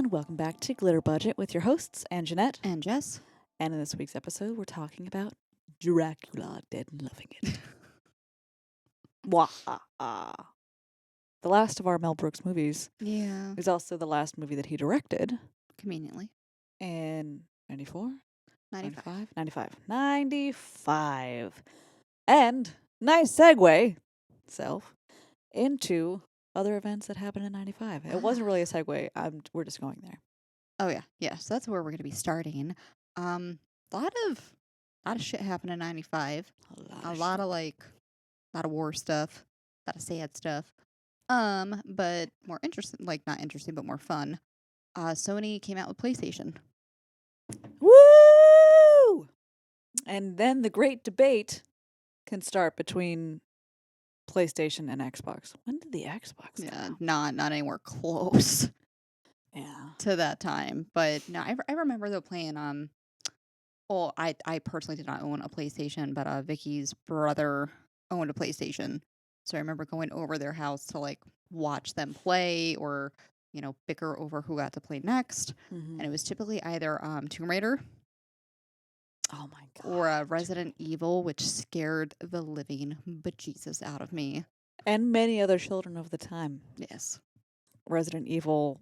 and welcome back to Glitter Budget with your hosts, Ann Jeanette. And Jess. And in this week's episode, we're talking about Dracula, Dead and Loving It. Wahaha. The last of our Mel Brooks movies Yeah. is also the last movie that he directed Conveniently. in 94? 95. 95. And nice segue, into other events that happened in 95. It wasn't really a segue. We're just going there. Oh yeah. Yeah. So that's where we're gonna be starting. A lot of shit happened in 95. A lot of war stuff. A lot of sad stuff. But more interesting, like not interesting, but more fun. Sony came out with PlayStation. Woo! And then the great debate can start between PlayStation and Xbox. When did the Xbox come out? Not anywhere close Yeah. to that time. But no, I remember though playing well, I personally did not own a PlayStation, but Vicky's brother owned a PlayStation. So I remember going over their house to like watch them play or, bicker over who got to play next. Mm-hmm. And it was typically either Tomb Raider Oh my god. or Resident Evil, which scared the living bejesus out of me. And many other children of the time. Yes. Resident Evil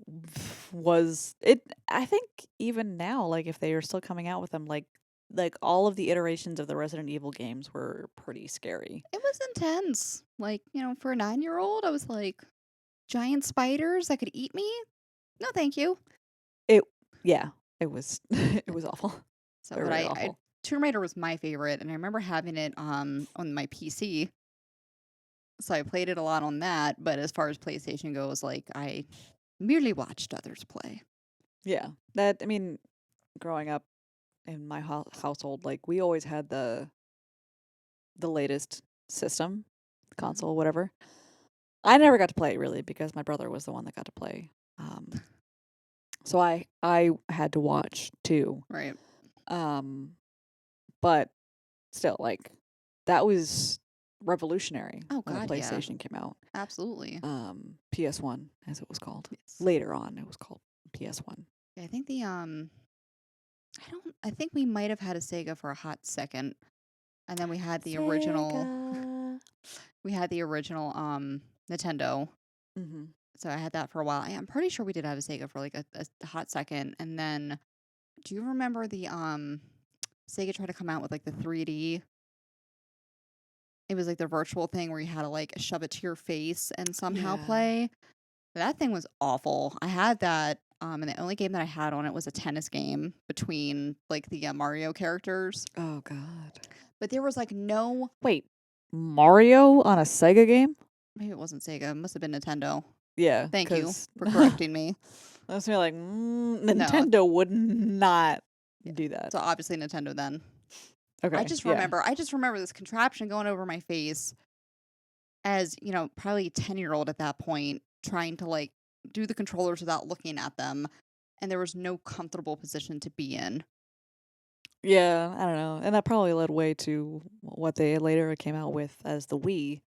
was it. I think even now, like if they are still coming out with them, like all of the iterations of the Resident Evil games were pretty scary. It was intense. Like, for a 9-year-old, I was like, giant spiders that could eat me? No, thank you. Yeah, it was. It was awful. So, Very but awful. Tomb Raider was my favorite, and I remember having it on my PC. So I played it a lot on that. But as far as PlayStation goes, like I merely watched others play. Yeah, growing up in my household, like we always had the latest system, console, whatever. I never got to play it really because my brother was the one that got to play. So I had to watch too. Right. But still, like that was revolutionary Oh when the God, yeah. PlayStation came out. Absolutely. PS1 as it was called. Yes. Later on, it was called PS1. Yeah, I think I think we might have had a Sega for a hot second, and then we had the original. Sega. We had the original Nintendo. Mm-hmm. So I had that for a while. I'm pretty sure we did have a Sega for like a hot second, and then do you remember the Sega tried to come out with like the 3D? It was like the virtual thing where you had to like shove it to your face and somehow Yeah. play. That thing was awful. I had that, and the only game that I had on it was a tennis game between like the Mario characters. Oh God. But there was like no. Wait, Mario on a Sega game? Maybe it wasn't Sega. It must have been Nintendo. Yeah. Thank you for correcting me. That's me like Nintendo would not do that. So obviously Nintendo then. Okay. I just remember this contraption going over my face as, probably a 10-year-old at that point, trying to like do the controllers without looking at them. And there was no comfortable position to be in. Yeah, I don't know. And that probably led way to what they later came out with as the Wii.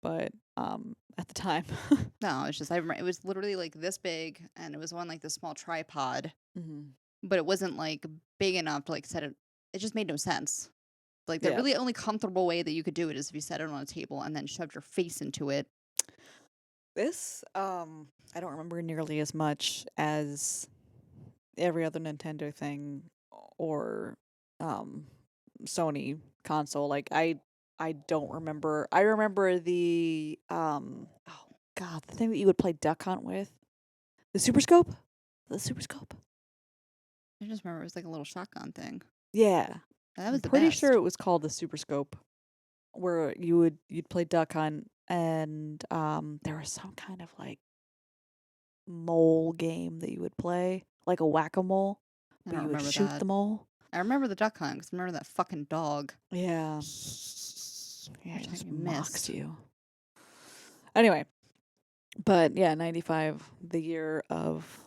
But at the time. No, it's just, I remember it was literally like this big and it was on like this small tripod, Mm-hmm. but it wasn't like big enough to like set it. It just made no sense. Like the Yeah. really only comfortable way that you could do it is if you set it on a table and then shoved your face into it. This, I don't remember nearly as much as every other Nintendo thing or Sony console. Like I don't remember. I remember the oh God, the thing that you would play Duck Hunt with. The Super Scope? The Super Scope? I just remember it was like a little shotgun thing. Yeah. That was I'm the pretty best. sure it was called the Super Scope, where you'd play Duck Hunt, and there was some kind of like mole game that you would play, like a whack-a-mole, I but don't you would remember shoot that. the mole. I remember the duck hunt because I remember that fucking dog. Yeah, yeah, Which it I just missed. mocks you. Anyway, but yeah, 95, the year of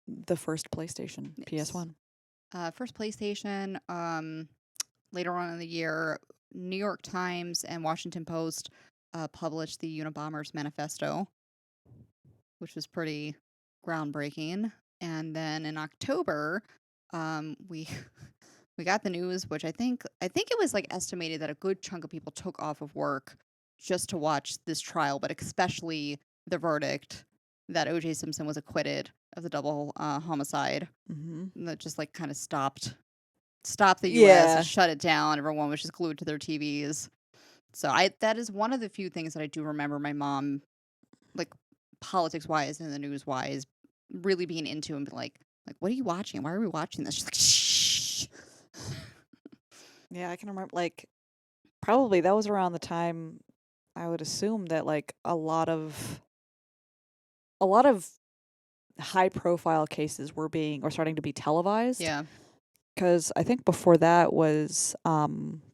the first PlayStation, Yes. PS1. First PlayStation. Later on in the year, New York Times and Washington Post published the Unabomber's Manifesto, which was pretty groundbreaking. And then in October, we we got the news, which I think it was like estimated that a good chunk of people took off of work just to watch this trial, but especially the verdict that O.J. Simpson was acquitted of the double homicide. Mm-hmm. And that just like kind of stopped the U.S. and Yeah. shut it down. Everyone was just glued to their TVs. So that is one of the few things that I do remember my mom, like politics wise and the news wise, really being into and be like, what are you watching? Why are we watching this? She's like, shh. Yeah, I can remember, like, probably that was around the time I would assume that, like, a lot of high profile cases were starting to be televised. Yeah. Because I think before that was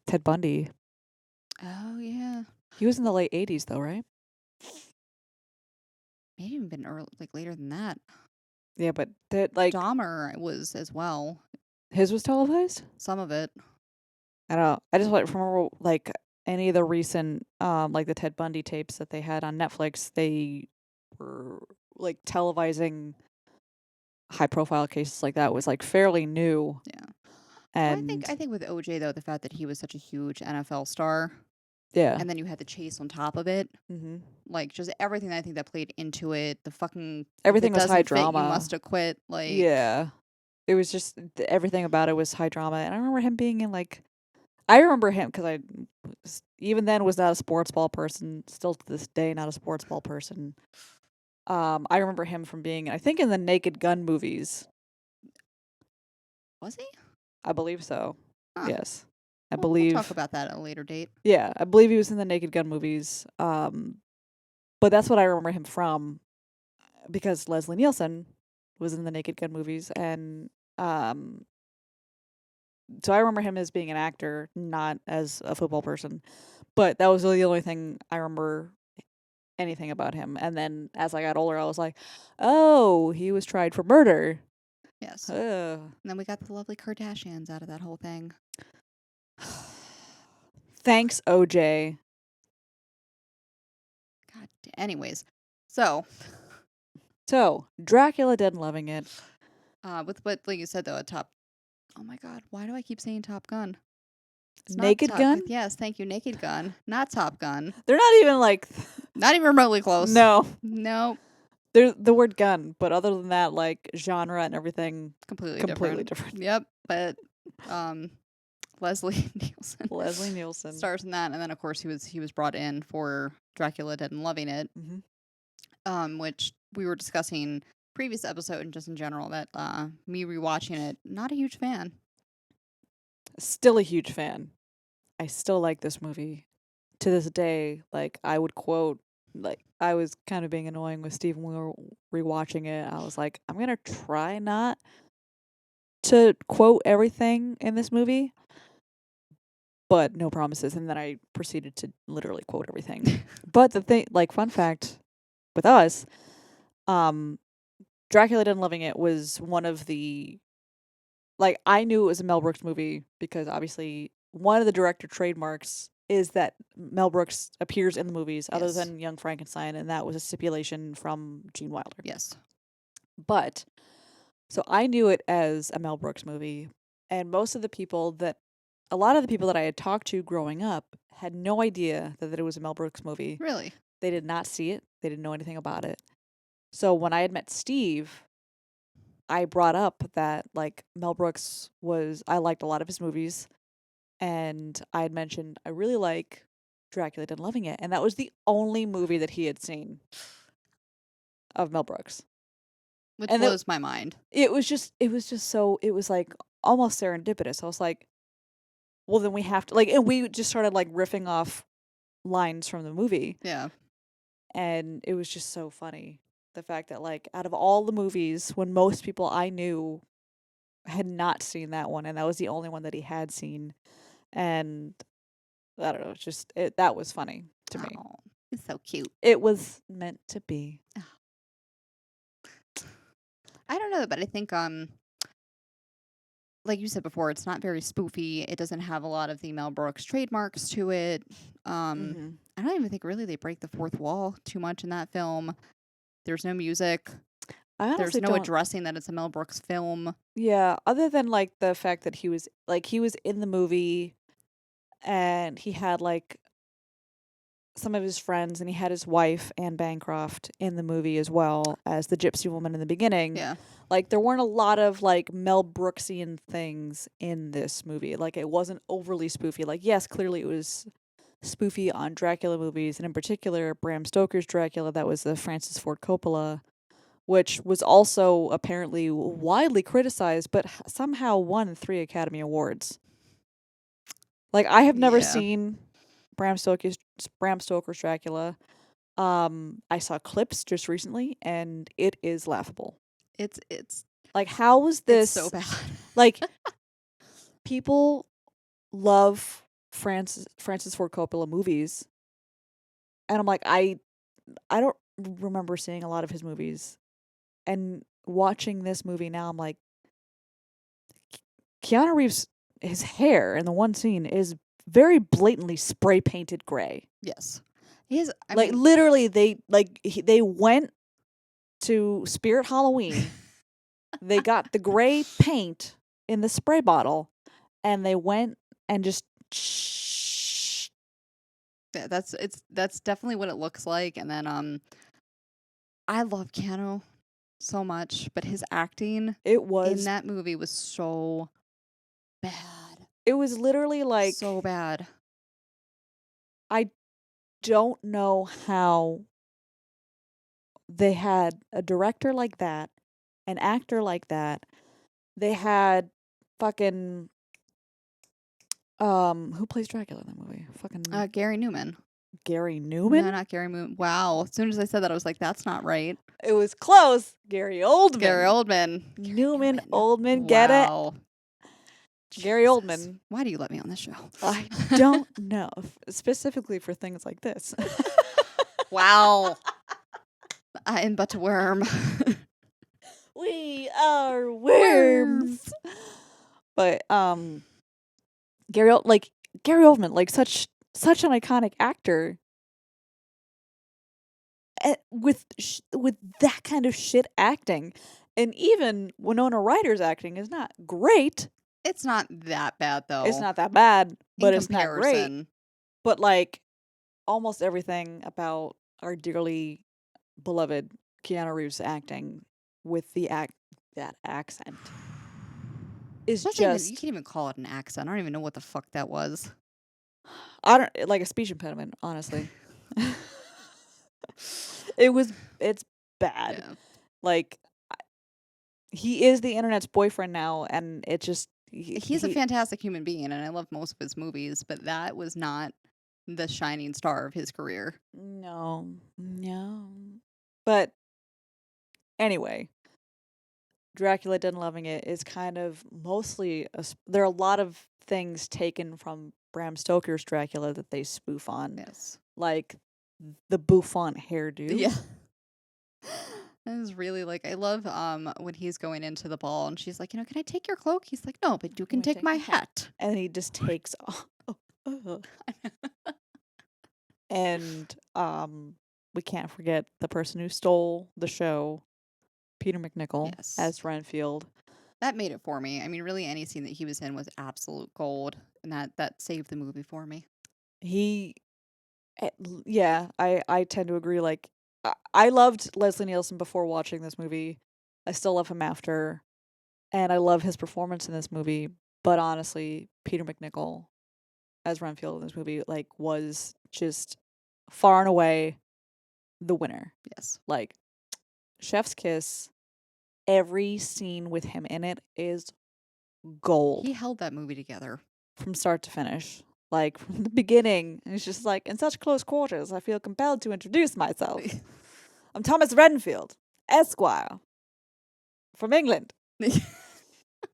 Ted Bundy. Oh yeah. He was in the late 80s, though, right? Maybe even been early, like later than that. Yeah, but that, like, Dahmer was as well. his was televised? Some of it. I don't know. I just like remember, like, any of the recent like the Ted Bundy tapes that they had on Netflix, they were like televising high profile cases like that was like fairly new. Yeah. Well, I think And I think with OJ though, the fact that he was such a huge NFL star, yeah. and then you had the chase on top of it, Mhm. like just everything I think that played into it. The fucking if Everything it was high doesn't fit, you drama. must have quit. Like Yeah. It was just everything about it was high drama, and I remember him being in like I remember him because even then was not a sports ball person. Still to this day, not a sports ball person. I remember him from being, I think, in the Naked Gun movies. was he? I believe so. Huh. Yes, I Well, we'll talk believe. about that at a later date. Yeah, I believe he was in the Naked Gun movies. But that's what I remember him from because Leslie Nielsen was in the Naked Gun movies, and um, so I remember him as being an actor, not as a football person. But that was really the only thing I remember anything about him. And then as I got older, I was like, oh, he was tried for murder. Yes. Ugh. And then we got the lovely Kardashians out of that whole thing. Thanks, OJ. God. Anyways, so So, Dracula Dead and Loving It. with what like you said though, a top. Oh my God, why do I keep saying Top Gun? It's not Naked Top Gun? Yes, thank you, Naked Gun, not Top Gun. They're not even like, Not even remotely close. no. Nope. They're the word gun, but other than that, like, genre and everything, Completely completely different. different. Yep, but Leslie Nielsen Leslie Nielsen. stars in that, and then of course he was brought in for Dracula Dead and Loving It, which we were discussing previous episode and just in general that me rewatching it, not a huge fan. Still a huge fan. I still like this movie. To this day, like, I would quote, like, I was kind of being annoying with Steve when we were rewatching it. I was like, I'm going to try not to quote everything in this movie, but no promises. And then I proceeded to literally quote everything. But the thing, like, fun fact with us, Dracula Dead and Loving It was one of the, like, I knew it was a Mel Brooks movie because obviously one of the director trademarks is that Mel Brooks appears in the movies other Yes. than Young Frankenstein, and that was a stipulation from Gene Wilder. Yes. But, so I knew it as a Mel Brooks movie, and a lot of the people that I had talked to growing up had no idea that it was a Mel Brooks movie. Really? They did not see it. They didn't know anything about it. So when I had met Steve, I brought up that, like, Mel Brooks I liked a lot of his movies, and I had mentioned I really like Dracula Dead and Loving It, and that was the only movie that he had seen of Mel Brooks. Which And blows my mind. it was just so, it was like almost serendipitous. I was like, well, then we have to, like, and we just started like riffing off lines from the movie, Yeah. and it was just so funny. The fact that, like, out of all the movies, when most people I knew had not seen that one, and that was the only one that he had seen, and I don't know, it's just that was funny to me. Oh, it's so cute. It was meant to be. I don't know, but I think like you said before, it's not very spoofy. It doesn't have a lot of the Mel Brooks trademarks to it. Mm-hmm. I don't even think really they break the fourth wall too much in that film. There's no music. I There's honestly no don't. addressing that it's a Mel Brooks film. Yeah, other than like the fact that he was in the movie and he had like some of his friends and he had his wife Anne Bancroft in the movie as well as the gypsy woman in the beginning. Yeah. Like there weren't a lot of like Mel Brooksian things in this movie. Like it wasn't overly spoofy. Like yes, clearly it was spoofy on Dracula movies and in particular Bram Stoker's Dracula that was the Francis Ford Coppola, which was also apparently widely criticized but somehow won 3 Academy Awards. Like I have never Yeah. seen Bram Stoker's Dracula. I saw clips just recently, and it is laughable. It's Like, how was it's so this? bad. Like, people love Francis Ford Coppola movies, and I'm like, I don't remember seeing a lot of his movies, and watching this movie now, I'm like, Keanu Reeves, his hair in the one scene is very blatantly spray painted gray. Yes. He's I Like mean literally, they went to Spirit Halloween. They got the gray paint in the spray bottle, and they went and just. yeah, that's definitely what it looks like. And then I love Keanu so much, but his acting It in was. that movie was so bad. It was literally like So bad. I don't know how they had a director like that, an actor like that. They had fucking who plays Dracula in that movie? Fucking Gary Newman. Gary No, Newman? not Gary Newman. Wow. As soon as I said that, I was like, that's not right. It was close. Gary Oldman. Gary Oldman. Newman, Oldman, get it? Wow. Gary Jesus. Oldman. Why do you let me on this show? I don't know. Specifically for things like this. Wow. I am but a worm. We are worms. But Gary Oldman, like such an iconic actor. With that kind of shit acting, and even Winona Ryder's acting is not great. It's not that bad, though. It's not that bad, but in it's not great. comparison. But like almost everything about our dearly beloved Keanu Reeves acting with that accent is That's not even, just you can't even call it an accent. I don't even know what the fuck that was. I don't like a speech impediment, honestly. It's bad. Yeah. Like he is the internet's boyfriend now, and it just He's a fantastic human being, and I love most of his movies, but that was not the shining star of his career. no. But anyway, Dracula Dead and Loving It is kind of mostly there are a lot of things taken from Bram Stoker's Dracula that they spoof on, Yes. like the bouffant hairdo. Yeah. It was really like I love when he's going into the ball and she's like, can I take your cloak? He's like, no, but you can take my hat. And he just takes off. And we can't forget the person who stole the show, Peter McNichol, Yes. as Renfield. That made it for me. I mean, really, any scene that he was in was absolute gold, and that saved the movie for me. Yeah, I tend to agree. Like, I loved Leslie Nielsen before watching this movie. I still love him after, and I love his performance in this movie. But honestly, Peter McNichol as Renfield in this movie, like, was just far and away the winner. Yes. Like, chef's kiss. Every scene with him in it is gold. He held that movie together from start to finish. Like, from the beginning, it's just like, in such close quarters, I feel compelled to introduce myself. I'm Thomas Renfield, Esquire, from England.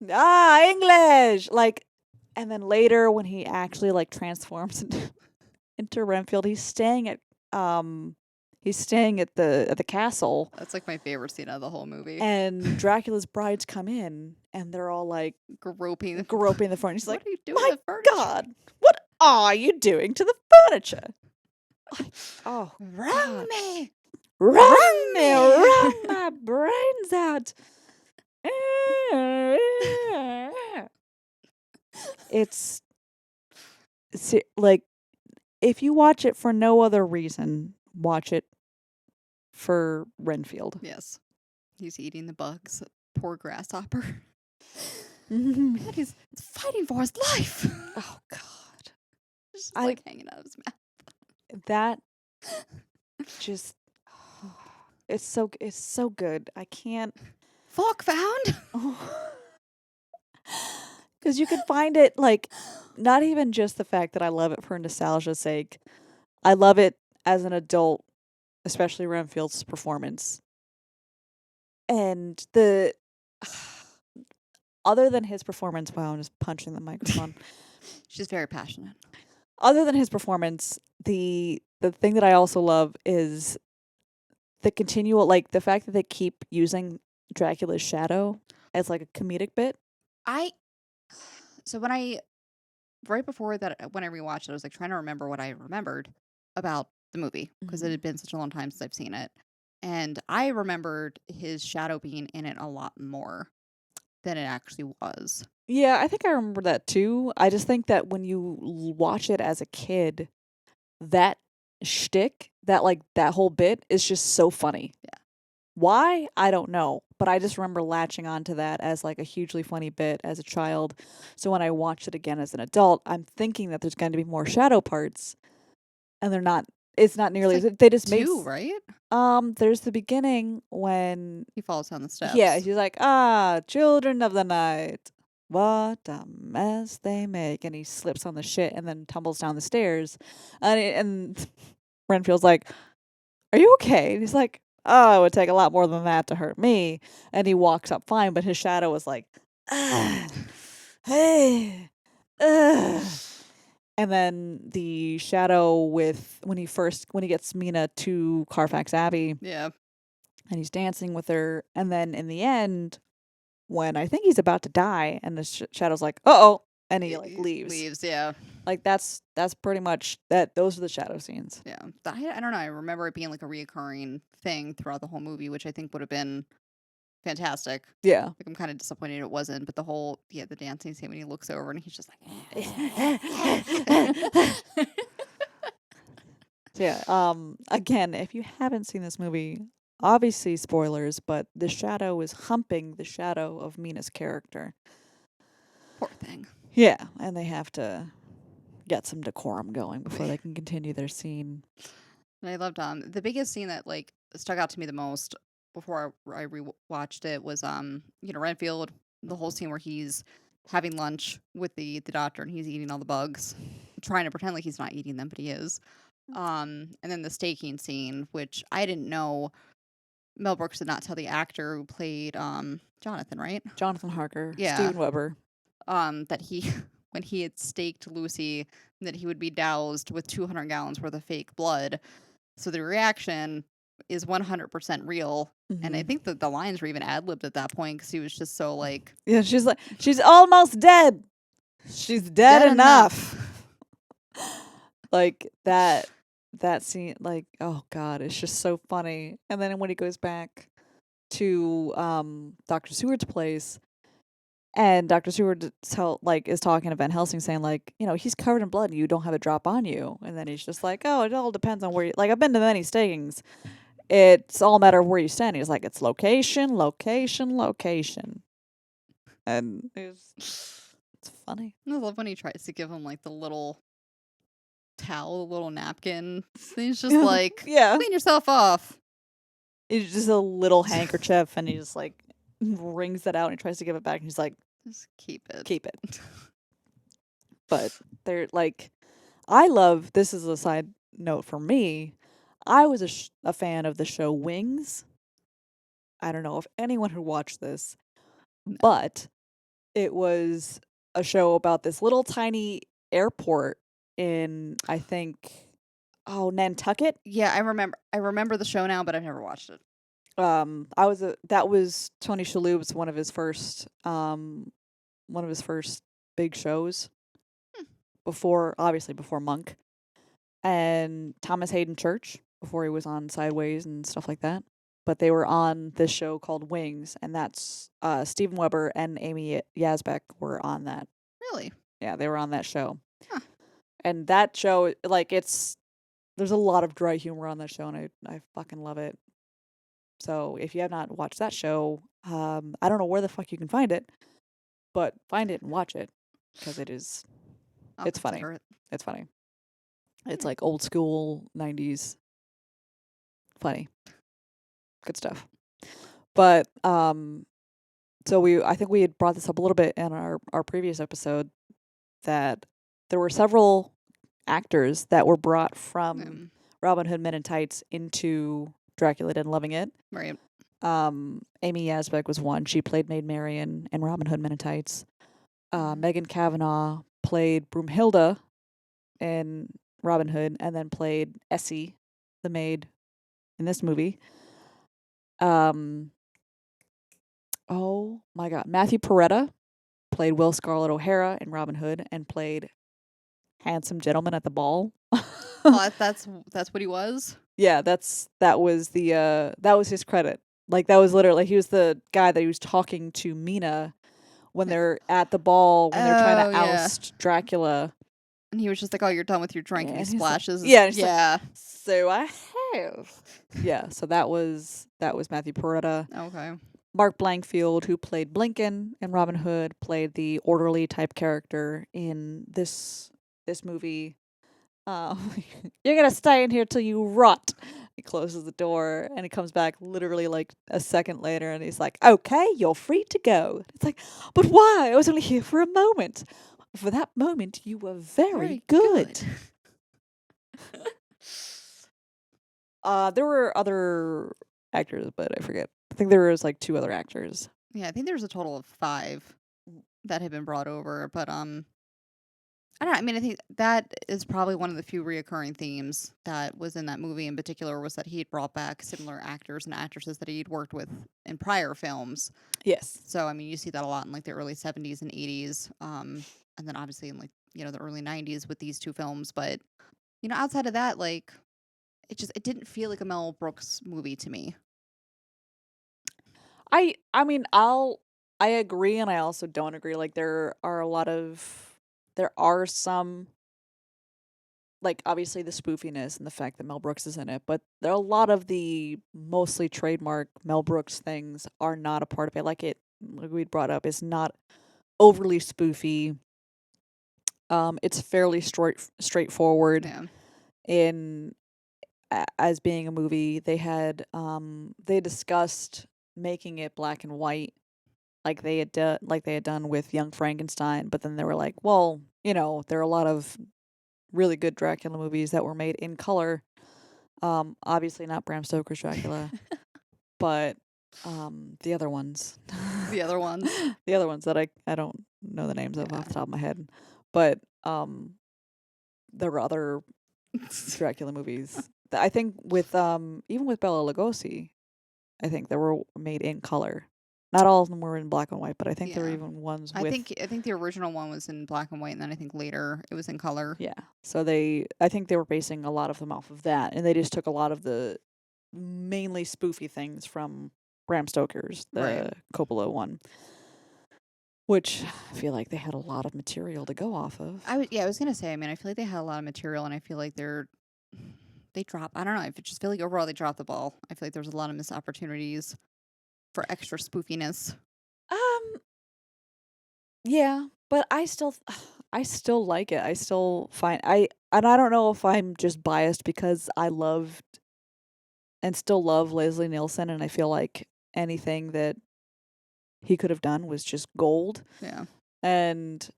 English! Like, and then later, when he actually, like, transforms into Renfield, he's staying at the castle. That's like my favorite scene of the whole movie. And Dracula's brides come in, and they're all like groping the furniture. He's like, what are you doing my to the furniture? God, what are you doing to the furniture? Oh, wrong me. Run, me! run my brains out. It's like, if you watch it for no other reason, watch it for Renfield. Yes. He's eating the bugs. Poor grasshopper. Oh God, he's fighting for his life. God, Just I like hanging out of his mouth. that just it's so good. I can't. Falk found. Because you could find it, like, not even just the fact that I love it for nostalgia's sake. I love it as an adult, especially Renfield's performance. And other than his performance, wow, I'm just punching the microphone. She's very passionate. Other than his performance, the thing that I also love is the continual, like, the fact that they keep using Dracula's shadow as, like, a comedic bit. So right before that, when I rewatched it, I was like trying to remember what I remembered about the movie because it had been such a long time since I've seen it. And I remembered his shadow being in it a lot more than it actually was. Yeah, I think I remember that too. I just think that when you watch it as a kid, that shtick, that whole bit is just so funny. Yeah. Why? I don't know. But I just remember latching onto that as like a hugely funny bit as a child. So when I watched it again as an adult, I'm thinking that there's going to be more shadow parts, and they're not. It's not nearly It's as they just made. Two, right? There's the beginning when He falls down the steps. yeah, he's like, children of the night, what a mess they make, and he slips on the shit and then tumbles down the stairs, and Renfield's like, are you okay? And he's like, oh, it would take a lot more than that to hurt me. And he walks up fine, but his shadow was like, hey, and then the shadow with when he gets Mina to Carfax Abbey Yeah. and he's dancing with her, and then in the end, when I think he's about to die, and the shadow's like, uh-oh, and he like leaves. Yeah. Like that's pretty much that. Those are the shadow scenes. Yeah. I don't know. I remember it being like a reoccurring thing throughout the whole movie, which I think would have been fantastic. Yeah. Like, I'm kind of disappointed it wasn't, but the dancing scene when he looks over and he's just like, Yeah. Again, if you haven't seen this movie, obviously spoilers, but the shadow is humping the shadow of Mina's character. poor thing. Yeah, and they have to get some decorum going before they can continue their scene. And I loved the biggest scene that like stuck out to me the most before I rewatched it was Renfield, the whole scene where he's having lunch with the doctor and he's eating all the bugs, trying to pretend like he's not eating them, but he is. And then the staking scene, which I didn't know. Mel Brooks did not tell the actor who played Jonathan, right? Jonathan Harker, Yeah. Steven Weber. That he when he had staked Lucy, that he would be doused with 200 gallons worth of fake blood. So the reaction is 100% real. And I think that the lines were even ad-libbed at that point because he was just so like... Yeah, she's like, she's almost dead. She's dead enough. Like, that scene, like, oh, God, it's just so funny. And then when he goes back to Dr. Seward's place, and Dr. Seward is talking to Van Helsing, saying, like, he's covered in blood and you don't have a drop on you. And then he's just like, oh, it all depends on where you... Like, I've been to many stakings. It's all a matter of where you stand. He's like, it's location, location, location. And it's funny. I love when he tries to give him like the little towel, the little napkin. He's just like, yeah, clean yourself off. It's just a little handkerchief, and he just like wrings that out and he tries to give it back, and he's like, just keep it. Keep it. But they're like, I love, this is a side note for me, I was a fan of the show Wings. I don't know if anyone who watched this, but it was a show about this little tiny airport in, I think, Nantucket. Yeah, I remember the show now, but I've never watched it. That was Tony Shalhoub's one of his first big shows. Before Monk. And Thomas Hayden Church before he was on Sideways and stuff like that. But they were on this show called Wings, and that's Steven Weber and Amy Yazbek were on that. Really? Yeah, they were on that show. Huh. And that show, like, there's a lot of dry humor on that show, and I fucking love it. So if you have not watched that show, I don't know where the fuck you can find it, but find it and watch it because it's funny. Consider it. It's funny. It's Yeah. like old school 90s funny. Good stuff. But so I think we had brought this up a little bit in our previous episode that there were several actors that were brought from Robin Hood Men in Tights into Dracula Dead and Loving It. Right. Amy Yazbek was one. She played Maid Marian in Robin Hood Men in Tights. Megan Cavanagh played Broomhilda in Robin Hood and then played Essie, the maid, in this movie. Oh my God. Matthew Peretta played Will Scarlett O'Hara in Robin Hood and played Handsome Gentleman at the Ball. Oh, that's what he was? Yeah, that was his credit. Like that was literally he was the guy that he was talking to Mina when they're at the ball when they're trying to oust Dracula. And he was just like, "Oh, you're done with your drink," and he splashes. Like, like, so I have. Yeah, so that was Matthew Peretta. Okay. Mark Blankfield, who played Blinken in Robin Hood, played the orderly type character in this movie. You're gonna stay in here till you rot. He closes the door and he comes back literally like a second later and he's like, "Okay, you're free to go." It's like, "But why? I was only here for a moment." For that moment, you were very good. There were other actors, but I forget. I think there was like 2 other actors. Yeah, I think there's a total of 5 that had been brought over, but I don't know. I mean, I think that is probably one of the few reoccurring themes that was in that movie in particular was that he had brought back similar actors and actresses that he'd worked with in prior films. Yes. So, I mean, you see that a lot in like the early 70s and 80s. And then obviously in like, the early 90s with these 2 films. But, outside of that, like, it didn't feel like a Mel Brooks movie to me. I mean, I agree and I also don't agree. Like there are some, like obviously the spoofiness and the fact that Mel Brooks is in it, but there are a lot of the mostly trademark Mel Brooks things are not a part of it. Like we'd brought up, is not overly spoofy. It's fairly straightforward. Yeah. As being a movie. They had they discussed making it black and white like they had done with Young Frankenstein, but then they were like, well, there are a lot of really good Dracula movies that were made in color. Obviously not Bram Stoker's Dracula, but the other ones. The other ones. The other ones that I don't know the names of off the top of my head. But there were other Dracula movies. I think with even with Bela Lugosi, I think they were made in color. Not all of them were in black and white, but I think there were even ones with I think the original one was in black and white, and then I think later it was in color. Yeah. So I think they were basing a lot of them off of that, and they just took a lot of the mainly spoofy things from Bram Stoker's, the Coppola one. Which I feel like they had a lot of material to go off of. I was gonna say, I mean, I feel like they had a lot of material, and I feel like they drop. I don't know. I just feel like overall they dropped the ball. I feel like there was a lot of missed opportunities for extra spoofiness. Yeah, but I still like it. I still find and I don't know if I'm just biased because I loved and still love Leslie Nielsen, and I feel like anything that he could have done was just gold. Yeah. And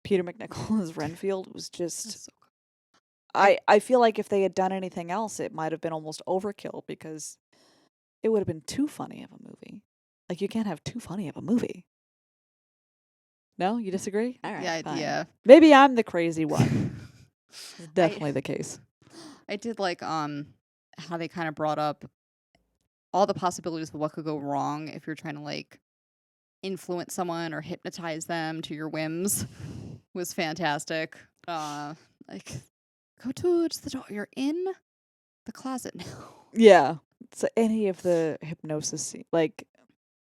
Peter McNichol as Renfield was just so good. I feel like if they had done anything else, it might have been almost overkill because it would have been too funny of a movie. Like you can't have too funny of a movie. No, you disagree? All right, yeah, fine. yeah. Maybe I'm the crazy one. It's definitely the case. I did like how they kind of brought up all the possibilities of what could go wrong if you're trying to like influence someone or hypnotize them to your whims. Was fantastic. Like go towards the door. You're in the closet now. Yeah. So any of the hypnosis, like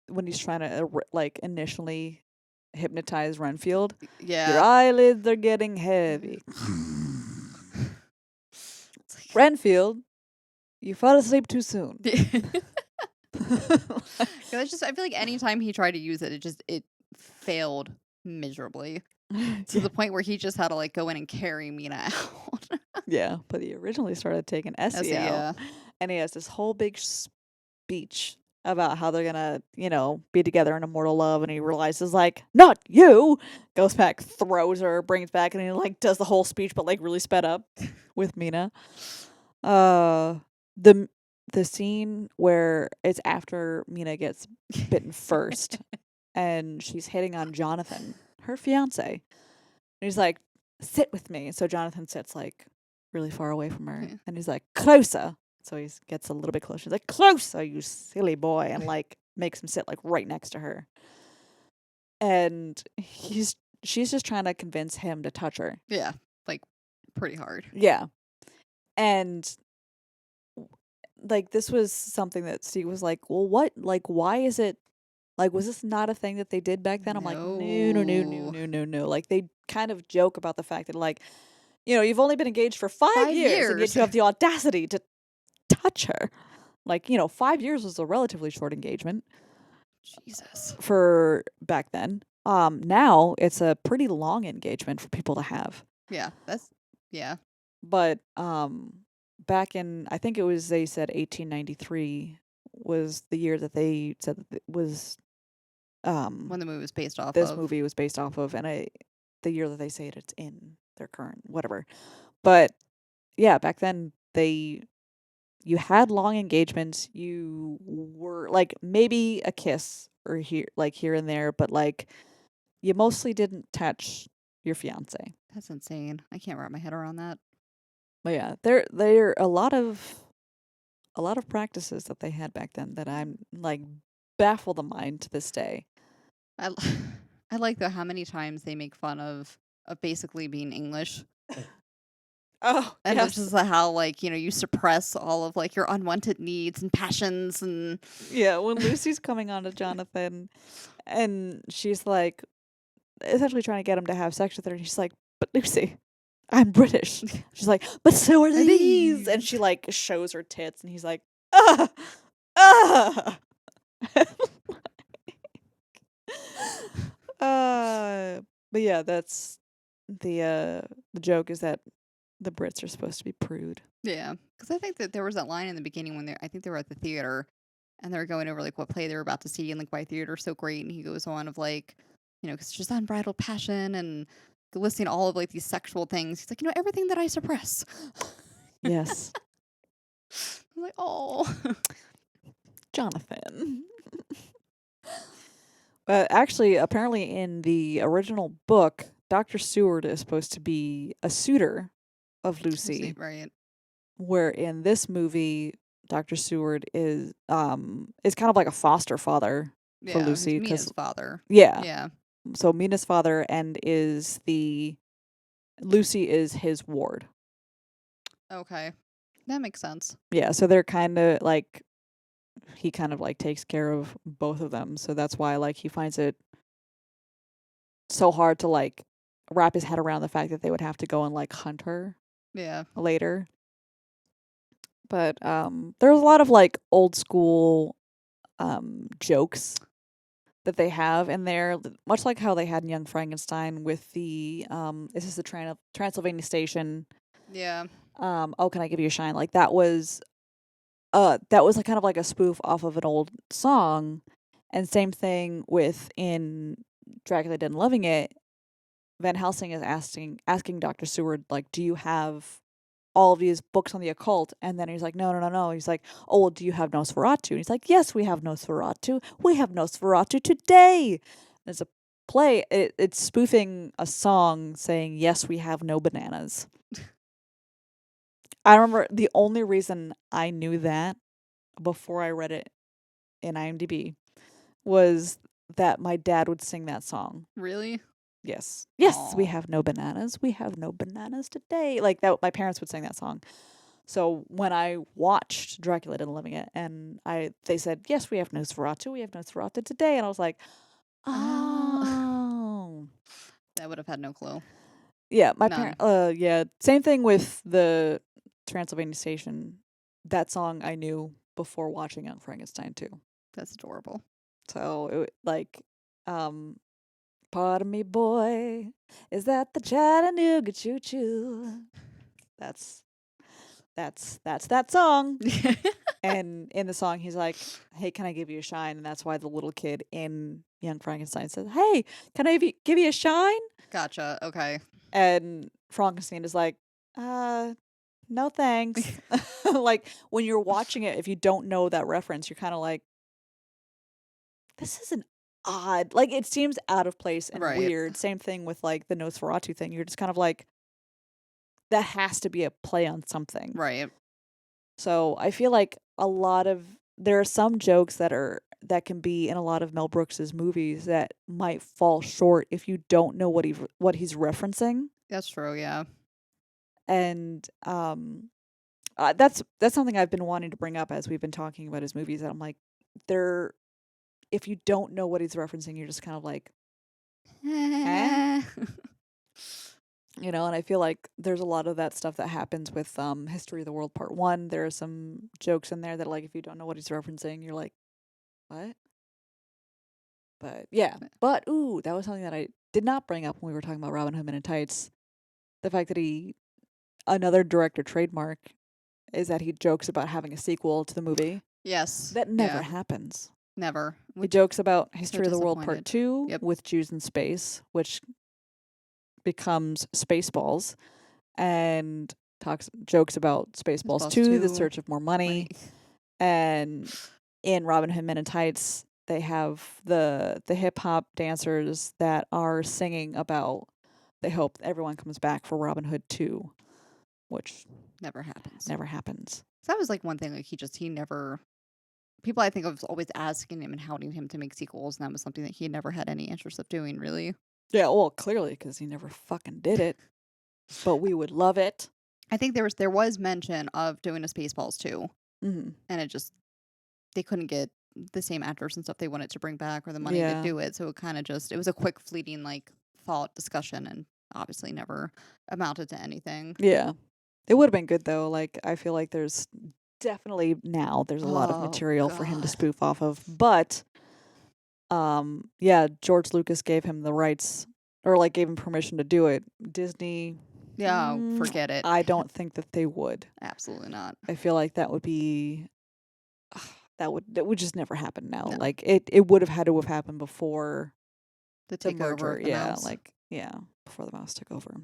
when he's trying to like initially hypnotize Renfield, your Yeah. eyelids are getting heavy. It's like, Renfield, you fell asleep too soon. yeah, it's just I feel like anytime he tried to use it, it failed miserably to the point where he just had to like go in and carry Mina out. Yeah, but he originally started taking As Essie a out, and he has this whole big speech about how they're gonna, be together in immortal love, and he realizes like, not you. Goes back, throws her, brings back, and he like does the whole speech, but like really sped up with Mina. The the scene where it's after Mina gets bitten first, and she's hitting on Jonathan, her fiance. And he's like, sit with me. So Jonathan sits like really far away from her. Yeah. And he's like, closer. So he gets a little bit closer. He's like, closer, you silly boy. And like makes him sit like right next to her. And she's just trying to convince him to touch her. Yeah, like pretty hard. Yeah. And like this was something that Steve was like, well, what? Like, why is it? Like, was this not a thing that they did back then? I'm like, no, no, no, no, No. no, no, no. Like, they kind of joke about the fact that, like, you've only been engaged for 5 5 years, and yet years. you have the audacity to touch her. Like, 5 years was a relatively short engagement Jesus. for back then. Now it's a pretty long engagement for people to have. Yeah, yeah. But back in, I think they said 1893 was the year that they said that it was When the movie was based off this of. movie was based off of, and the year that they say it's in their current whatever. But yeah, back then you had long engagements. You were like maybe a kiss or here and there, but like you mostly didn't touch your fiance. That's insane. I can't wrap my head around that. But yeah, there are a lot of practices that they had back then that I'm like baffle the mind to this day. I, I like how many times they make fun of basically being English. Oh, And yes. it's just how, like, you suppress all of, like, your unwanted needs and passions and... Yeah, when Lucy's coming on to Jonathan, and she's, like, essentially trying to get him to have sex with her, and she's like, but Lucy, I'm British. She's like, but so are these! And she, like, shows her tits, and he's like, ah! Ah! But yeah, that's the joke is that the Brits are supposed to be prude. Yeah, because I think that there was that line in the beginning when I think they were at the theater, and they were going over, like, what play they were about to see and, like, why theater's so great, and he goes on of, like, because it's just unbridled passion and listing all of, like, these sexual things. He's like, everything that I suppress. Yes. I'm like, oh. Jonathan. But actually, apparently in the original book, Dr. Seward is supposed to be a suitor of Lucy. Right. Where in this movie, Dr. Seward is kind of like a foster father for Lucy. Yeah, Mina's father. Yeah. Yeah. So Mina's father and Lucy is his ward. Okay. That makes sense. Yeah, so they're kind of like, he kind of like takes care of both of them. So that's why like he finds it so hard to like wrap his head around the fact that they would have to go and like hunt her. Yeah. Later. But there's a lot of like old school jokes that they have in there, much like how they had in Young Frankenstein with the this is the Transylvania Station. Yeah. Oh, can I give you a shine? Like that was like kind of like a spoof off of an old song. And same thing with in Dracula Dead and Loving It, Van Helsing is asking Dr. Seward, like, do you have all of these books on the occult? And then he's like, no. He's like, oh, well, do you have Nosferatu? And he's like, yes, we have Nosferatu. We have Nosferatu today. There's a play. It's spoofing a song saying, yes, we have no bananas. I remember the only reason I knew that before I read it in IMDb was that my dad would sing that song. Really? Yes. Yes, Aww. we have no bananas. We have no bananas today. Like that, my parents would sing that song. So when I watched Dracula Dead and Living It, and they said, yes, we have Nosferatu today, and I was like, Oh. oh. I would have had no clue. Yeah, my None. yeah, same thing with the Transylvania Station. That song I knew before watching Young Frankenstein too. That's adorable. So um, pardon me, boy, is that the Chattanooga Choo Choo? That's that song. And in the song, he's like, "Hey, can I give you a shine?" And that's why the little kid in Young Frankenstein says, "Hey, can I give you a shine?" Gotcha. Okay. And Frankenstein is like, no thanks." Like, when you're watching it, if you don't know that reference, you're kind of like, this is an odd, like, it seems out of place and Right. weird. Same thing with, like, the Nosferatu thing. You're just kind of like, that has to be a play on something. Right. So I feel like there are some jokes that can be in a lot of Mel Brooks's movies that might fall short if you don't know what he's referencing. That's true. Yeah. And that's something I've been wanting to bring up as we've been talking about his movies. That I'm like, there, if you don't know what he's referencing, you're just kind of like, eh, and I feel like there's a lot of that stuff that happens with History of the World Part 1. There are some jokes in there that, like, if you don't know what he's referencing, you're like, what? But yeah, ooh, that was something that I did not bring up when we were talking about Robin Hood Men in Tights. The fact that another director trademark is that he jokes about having a sequel to the movie. Yes. That never Yeah. happens. Never. He jokes about History of the World disappointed. Part 2 Yep. with Jews in Space, which becomes Spaceballs, and jokes about Spaceballs Spaceballs 2, The 2, Search of More Money. And in Robin Hood Men in Tights, they have the hip hop dancers that are singing about they hope everyone comes back for Robin Hood 2, which Never happens. never happens. So that was like one thing. Like he never. People I think of always asking him and hounding him to make sequels, and that was something that he never had any interest of doing. Really. Yeah, well, clearly because he never fucking did it, but we would love it. I think there was mention of doing a Spaceballs 2, Mm-hmm. and it just they couldn't get the same actors and stuff they wanted to bring back or the money to Yeah. do it. So it was a quick fleeting like thought discussion, and obviously never amounted to anything. Yeah. It would have been good though. Like, I feel like there's a lot of material for him to God. spoof off of. But yeah, George Lucas gave him the rights, or like gave him permission to do it. Disney, Yeah, forget it. I don't think that they would. Absolutely not. I feel like that would be that would just never happen now. No. Like, it would have had to have happened before The the takeover merger. of the Yeah, mouse. before the mouse took over.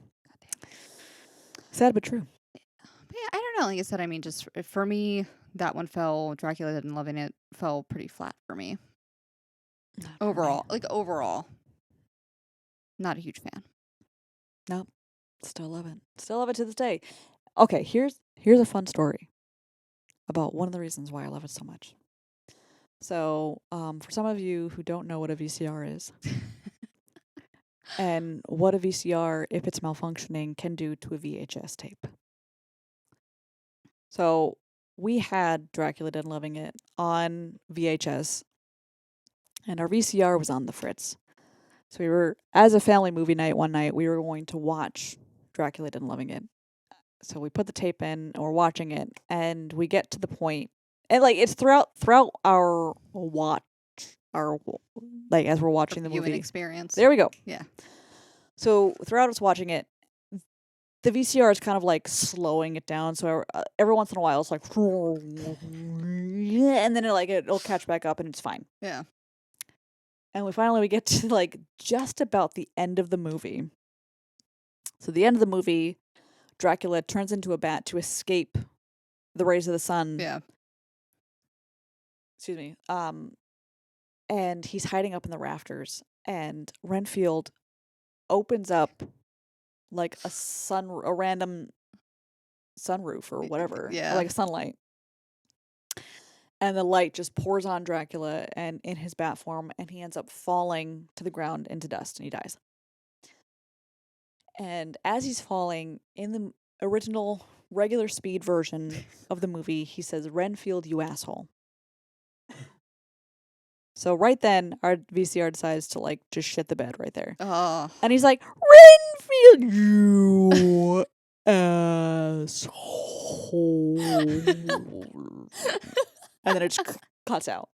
Sad but true. But yeah, I don't know. Like I said, I mean, just for me, that one fell. Dracula Dead and Loving It fell pretty flat for me. Not for me. Overall, not a huge fan. Nope. Still love it. Still love it to this day. Okay, here's a fun story about one of the reasons why I love it so much. So, for some of you who don't know what a VCR is, and what a VCR, if it's malfunctioning, can do to a VHS tape. So, we had Dracula Dead and Loving It on VHS, and our VCR was on the fritz. So we were, as a family movie night one night, we were going to watch Dracula Dead and Loving It. So we put the tape in and we're watching it, and we get to the point, and like it's throughout our watch, like as we're watching the Viewing movie. experience. There we go. Yeah. So throughout us watching it, the VCR is kind of like slowing it down. So every once in a while, it's like, and then it'll catch back up and it's fine. Yeah. And we get to like just about the end of the movie. So the end of the movie, Dracula turns into a bat to escape the rays of the sun. Yeah. Excuse me. And he's hiding up in the rafters, and Renfield opens up like a random sunroof or whatever. Yeah. Like a sunlight. And the light just pours on Dracula and in his bat form, and he ends up falling to the ground into dust, and he dies. And as he's falling, in the original regular speed version of the movie, he says, "Renfield, you asshole." So right then, our VCR decides to like just shit the bed right there. Oh. And he's like, "Renfield, you asshole." And then it just cuts out.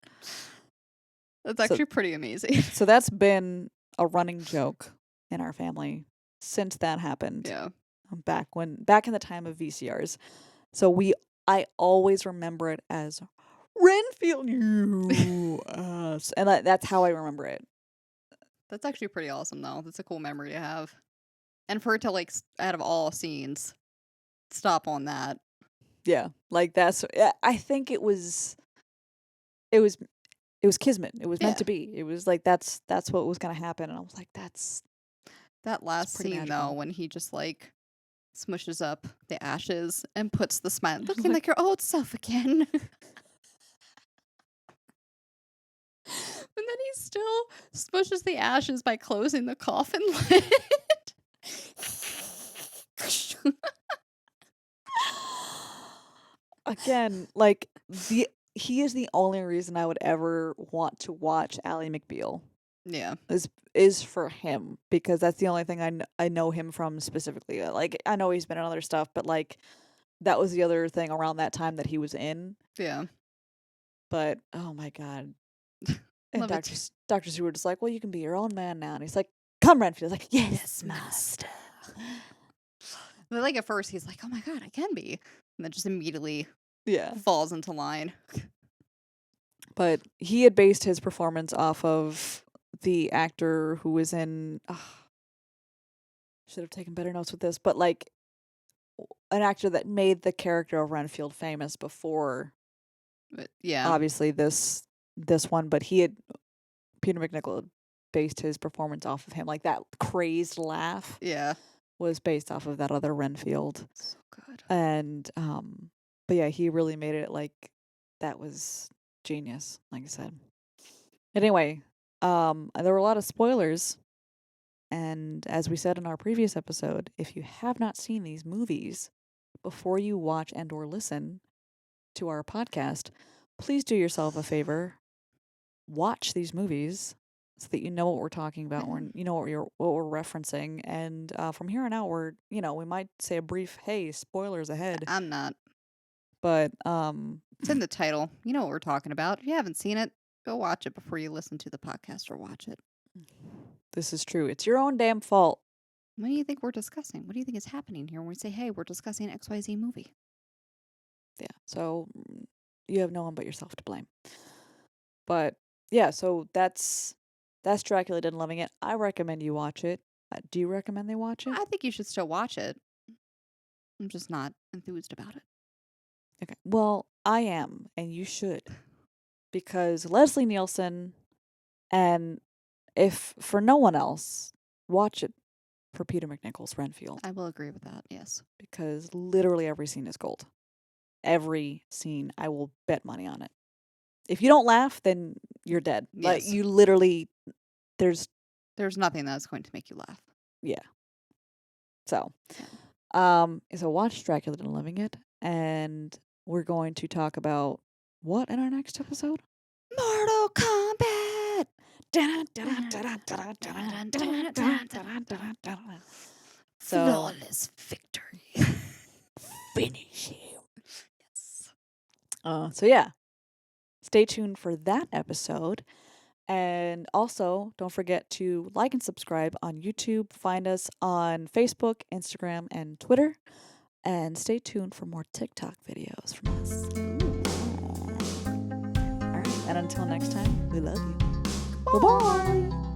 That's actually pretty amazing. So that's been a running joke in our family since that happened. Yeah. Back in the time of VCRs. So I always remember it as Renfield, you ass. And that's how I remember it. That's actually pretty awesome, though. That's a cool memory to have. And for it to, like, out of all scenes, stop on that. Yeah. Like I think it was kismet. It was meant to be. It was like that's what was gonna happen. And I was like, that last scene magical. though, when he just like smushes up the ashes and puts the smile, looking like your old self again. And then he still smushes the ashes by closing the coffin lid. Again, like he is the only reason I would ever want to watch Ally McBeal. Yeah. Is for him, because that's the only thing I know him from specifically. Like, I know he's been in other stuff, but like that was the other thing around that time that he was in. Yeah. But oh my god. And Dr. Seward is like, "Well, you can be your own man now." And he's like, "Come, Renfield." Like, "Yes, master." But like at first he's like, "Oh my god, I can be," and then just immediately Yeah. falls into line. But he had based his performance off of the actor who was in. Should have taken better notes with this, but like an actor that made the character of Renfield famous before. But yeah. Obviously, this one, but Peter McNichol had based his performance off of him. Like that crazed laugh. Yeah. Was based off of that other Renfield. So good. And but yeah, he really made it like that was genius, like I said. Anyway, there were a lot of spoilers, and as we said in our previous episode, if you have not seen these movies before you watch and or listen to our podcast, please do yourself a favor, watch these movies so that you know what we're talking about, or you know what we're referencing, and from here on out, we might say a brief, "Hey, spoilers ahead." I'm not. But it's in the title. You know what we're talking about. If you haven't seen it, go watch it before you listen to the podcast or watch it. This is true. It's your own damn fault. What do you think we're discussing? What do you think is happening here when we say, "Hey, we're discussing XYZ movie"? Yeah. So you have no one but yourself to blame. But yeah, so that's Dracula Dead and Loving It. I recommend you watch it. Do you recommend they watch it? I think you should still watch it. I'm just not enthused about it. Okay. Well, I am, and you should. Because Leslie Nielsen, and if for no one else, watch it for Peter McNichol's Renfield. I will agree with that, yes. Because literally every scene is gold. Every scene, I will bet money on it. If you don't laugh, then you're dead. Yes. Like, you literally, there's nothing that's going to make you laugh. Yeah. So, so watch Dracula Dead and Loving It, and we're going to talk about what in our next episode? Mortal Kombat! Flawless victory. Finish him. Yes. So yeah. Stay tuned for that episode. And also, don't forget to like and subscribe on YouTube. Find us on Facebook, Instagram, and Twitter. And stay tuned for more TikTok videos from us. All right. And until next time, we love you. Bye-bye.